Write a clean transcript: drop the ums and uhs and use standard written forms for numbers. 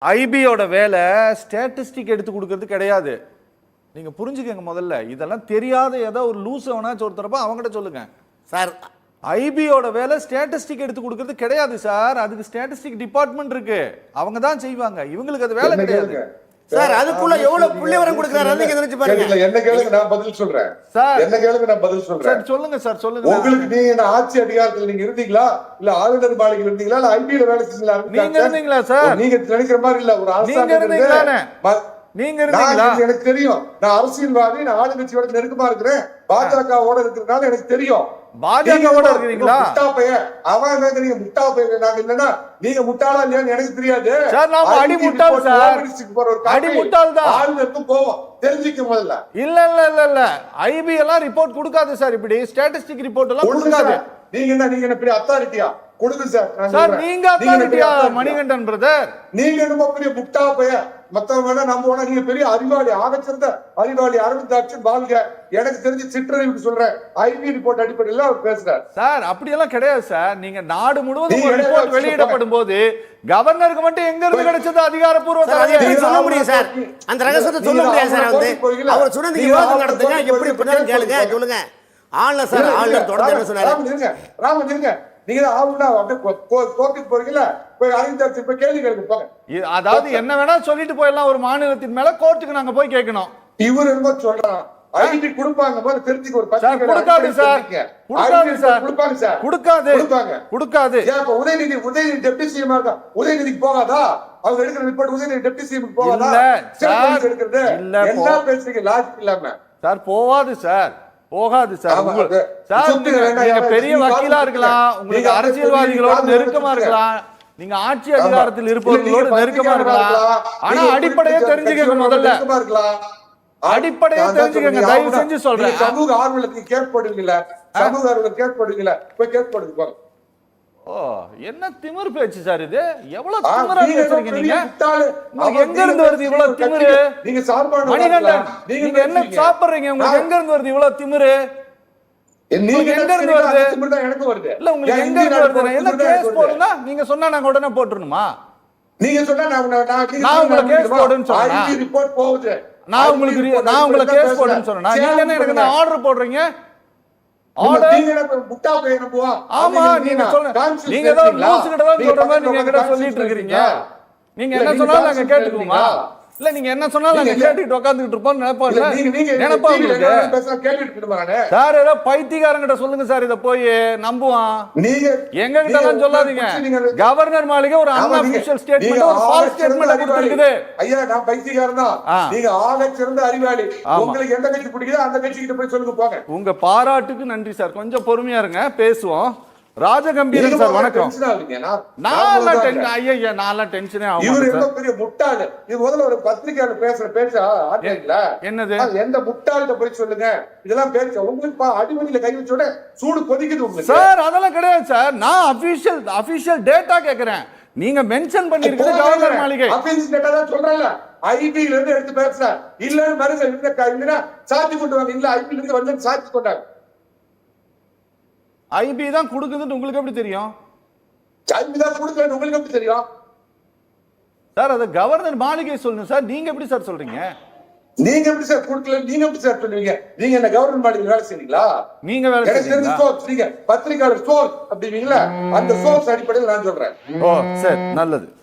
ஐபியோட வேலை ஸ்டாட்டிஸ்டிக் எடுத்து கொடுக்கறது கிடையாது. நீங்க புரிஞ்சுக்கங்க முதல்ல. இதெல்லாம் தெரியாத ஏதோ ஒரு லூஸ் வேணாச்சும் ஒருத்தரப்ப அவங்ககிட்ட சொல்லுங்க சார். ஐபியோட வேலை ஸ்டாட்டிஸ்டிக் எடுத்து கொடுக்கறது கிடையாது சார். அதுக்கு ஸ்டாட்டிஸ்டிக் டிபார்ட்மெண்ட் இருக்கு, அவங்க தான் செய்வாங்க. இவங்களுக்கு அது வேலை கிடையாது சார். அதுக்குள்ள எவ்வளவு புள்ளிவரம் கொடுக்கறாரு நீங்க நினைச்சு பாருங்க. என்ன கேளுங்க, நான் பதில் சொல்றேன் சார். என்ன கேளுங்க, நான் பதில் சொல்றேன். சார் சொல்லுங்க சார், சொல்லுங்க. உங்களுக்கு நீங்க ஆட்சி அதிகாரத்துல நீங்க இருந்தீங்களா, இல்ல ஆளுநர் மாளிகையில் இருந்தீங்களா, இல்ல ஐபில வேலை செஞ்சீங்களா? நீங்க இருந்தீங்களா சார்? நீங்க நினைக்கிற மாதிரி இல்ல. ஒரு நீங்க இருந்தீங்களானே? நீங்க இருந்தீங்களா? எனக்கு தெரியும். நான் அரசியல்வாதி, நான் ஆளுங்கட்சியோட நெருக்கமா இருக்கிறேன், பாஜகவோட இருக்கிறதுனால எனக்கு தெரியும். பாஜகவோட இருக்கீங்களா? முட்டா பையன் அவன் என்ன, நீங்க முட்டா பையன். நாங்க இல்லன்னா நீங்க முட்டாளா இல்லையான்னு எனக்கு தெரியாது சார். நாம அடி முட்டாள் சார், அடி முட்டாள் தான். ஆளுநருக்கும் போவோம், தெரிஞ்சுக்க முதல்ல. இல்ல இல்ல இல்ல இல்ல, ஐபி எல்லாம் ரிப்போர்ட் கொடுக்காது சார். இப்படி ஸ்டாட்டிஸ்டிக் ரிப்போர்ட் எல்லாம் கொடுக்காது. நீங்க என்ன பெரிய அத்தாரிட்டியா? கொடுங்க சார். சார் நீங்க அத்தாரிட்டியா மணிகண்டன் பிரதர்? நீங்க என்னமோ பெரிய முட்டா பையன், மத்தவங்க நம்ம நீங்க பெரிய அறிவாளி, ஆகச்சிறந்த அறிவாளி. அரவிந்தாட்சன் வாழ்க. எனக்கு தெரிஞ்சு சிற்றறிவுக்கு சொல்றேன், ஐபி ரிப்போர்ட் அடிப்படையில் அவர் பேசுறாரு சார். அப்படி எல்லாம் கிடையாது சார். நீங்க நாடு முழுவதும் ஒரு ரிப்போர்ட் வெளியிடப்படும் போது கவர்னருக்கு மட்டும் எங்க இருந்து கிடைச்சது அதிகாரப்பூர்வ சொல்ல முடியும் சார்? அந்த ரகசியத்தை சொல்ல முடியாது சார். வந்து அவர் சொன்னது விவாதம் நடத்துங்க, எப்படி பண்ணாலும் கேளுங்க, சொல்லுங்க. ஆளுநர் சார், ஆளுநர் தொடர்ந்து என்ன சொன்னாரு? ராமன் இருங்க, நீங்க ஆளுநா கோர்ட்டுக்கு போறீங்களா? போய் அரவிந்தாட்சன் போய் கேள்வி கேட்க போங்க. அதாவது என்ன வேணா சொல்லிட்டு போயிடலாம். ஒரு மாநிலத்தின் மேல கோர்ட்டுக்கு நாங்க போய் கேட்கணும். இவர் என்ன சொல்றான்? ஐடி கொடுப்பாங்க போல தெரிஞ்சுக்க. ஒரு பத்திரிகை கொடுக்காது சார், கொடுக்காது சார், கொடுப்பாங்க சார், கொடுக்காது, கொடுக்காது. ஏன் உதயநிதி டெப்டி சிஎம் இருக்கா? உதயநிதிக்கு போகாதா? அவங்க எடுக்கிற ரிப்போர்ட் உதயநிதி டெப்டி சிஎம் போகாதா? சார் எடுக்கிறது என்ன பேசுறீங்க? லாஜிக் இல்லாம சார். போகாது சார், போகாது சார். சார் நீங்க பெரிய வக்கீலா இருக்கலாம், உங்களுக்கு அரசியல்வாதிகளோட நெருக்கமா இருக்கலாம், நீங்க ஆட்சி அதிகாரத்தில் இருப்பவர்களோட நெருக்கமா இருக்கலாம். ஆனா அடிப்படையை தெரிஞ்சுக்கங்க முதல்ல. அடிப்படையை தெரிஞ்சுக்கங்க, தயவு செஞ்சு சொல்றேன். சமூக ஆர்வலத்துக்கு கேட்படுவீங்களா? சமூக ஆர்வலர் கேட்படுவீங்களா? போய் கேட்படுங்க போங்க. ஓ, என்ன திமிரு பேச்சு சார் இது? எவ்வளவு திமிரா பேசுறீங்க நீங்க? உங்களுக்கு எங்க இருந்து வருது இவ்வளவு திமிரு? நீங்க சார்பான மணிகண்டன், நீங்க என்ன சாப்பிடுறீங்க? உங்களுக்கு எங்க இருந்து வருது இவ்வளவு திமிரு? நீங்க எங்க இருந்து வருது? திமிரு தான் எனக்கு வருது. இல்ல உங்களுக்கு எங்க இருந்து வருது? என்ன கேஸ் போடுனா நீங்க சொன்னா நாங்க உடனே போட்டுறணுமா? நீங்க சொன்னா நான் உங்களுக்கு கேஸ் போடுன்னு சொன்னா ஐடி ரிப்போர்ட் போகுது. நான் உங்களுக்கு கேஸ் போடுன்னு சொன்னா நீங்க என்ன எனக்கு ஆர்டர் போடுறீங்க? ஆமா, நீங்க சொல்லுங்க. நீங்க ஏதோ லூசு கிட்ட தான் சொல்ற மாதிரி நீங்க என்கிட்ட சொல்லிட்டு இருக்கீங்க. நீங்க என்ன சொன்னாலும் நாங்க கேட்டுக்குவோமா? இல்ல நீங்க என்ன சொன்னாலும் நாங்க கேட்டுட்டு உட்கார்ந்துட்டு இருப்போம் நினைப்பாங்க. நினைப்பா உங்களுக்கு சார் ஏதோ பைத்தியக்காரங்கிட்ட சொல்லுங்க சார். இத போய் நம்புவான். எங்க கிட்ட எல்லாம் சொல்லாதீங்க. கவர்னர் மாளிகை ஒரு அன்அபிஷியல் ஸ்டேட்மெண்ட், ஒரு ஃபால்ஸ் ஸ்டேட்மெண்ட் கொடுத்திருக்குது. ஐயா நான் பைத்தியக்காரன் தான். நீங்க ஆக சிறந்த அறிவாளி. உங்களுக்கு எந்த கட்சி பிடிக்குதோ அந்த கட்சி கிட்ட போய் சொல்லுங்க போங்க. உங்க பாராட்டுக்கு நன்றி சார். கொஞ்சம் பொறுமையா இருங்க, பேசுவோம். ராஜகம்பீரன் சார் வணக்கம். நான் டென்ஷனே ஆகும். இவர் என்ன பெரிய முட்டாள். இது முதல்ல ஒரு பத்திரிகையாளர் பேசுற பேச்சா ஆட்டீங்களா? என்னது? எந்த முட்டாள்கிட்ட போய் சொல்லுங்க இதெல்லாம் பேச்சு. உங்களுக்கு அடிமணியில கை வச்சோட சூடு கொதிக்குது உங்களுக்கு சார். அதெல்லாம் கிடையாது சார். நான் அபிஷியல் டேட்டா கேக்குறேன். நீங்க மென்ஷன் பண்ணிருக்கிறது கவர்னர் மாளிகை அபிஷியல் டேட்டா தான் சொல்றேன்ல. ஐபில இருந்து எடுத்து பேசுறேன். இல்ல மருங்க இல்ல சாட்சி கொண்டு வாங்க. இல்ல ஐபில இருந்து வந்து சாட்சி கொண்டாங்க. ஐபி தான் கொடுக்குதுன்னு உங்களுக்கு எப்படி தெரியும்? ஐபி தான் கொடுக்குதுன்னு உங்களுக்கு எப்படி தெரியும் சார்? அது கவர்னர் மாளிகை சொல்லுங்க சார். நீங்க எப்படி சார் சொல்றீங்க? நீங்க எப்படி சார் கொடுக்கல? நீங்க எப்படி சார் சொல்லுவீங்க? நீங்க என்ன கவர்னர் மாளிகை வேலை செய்றீங்களா? நீங்க வேலை செய்றீங்களா? நீங்க பத்திரிகையாளர் சோர்ஸ் அப்படிவீங்களா? அந்த சோர்ஸ் அடிப்படையில் நான் சொல்றேன். ஓ சரி, நல்லது.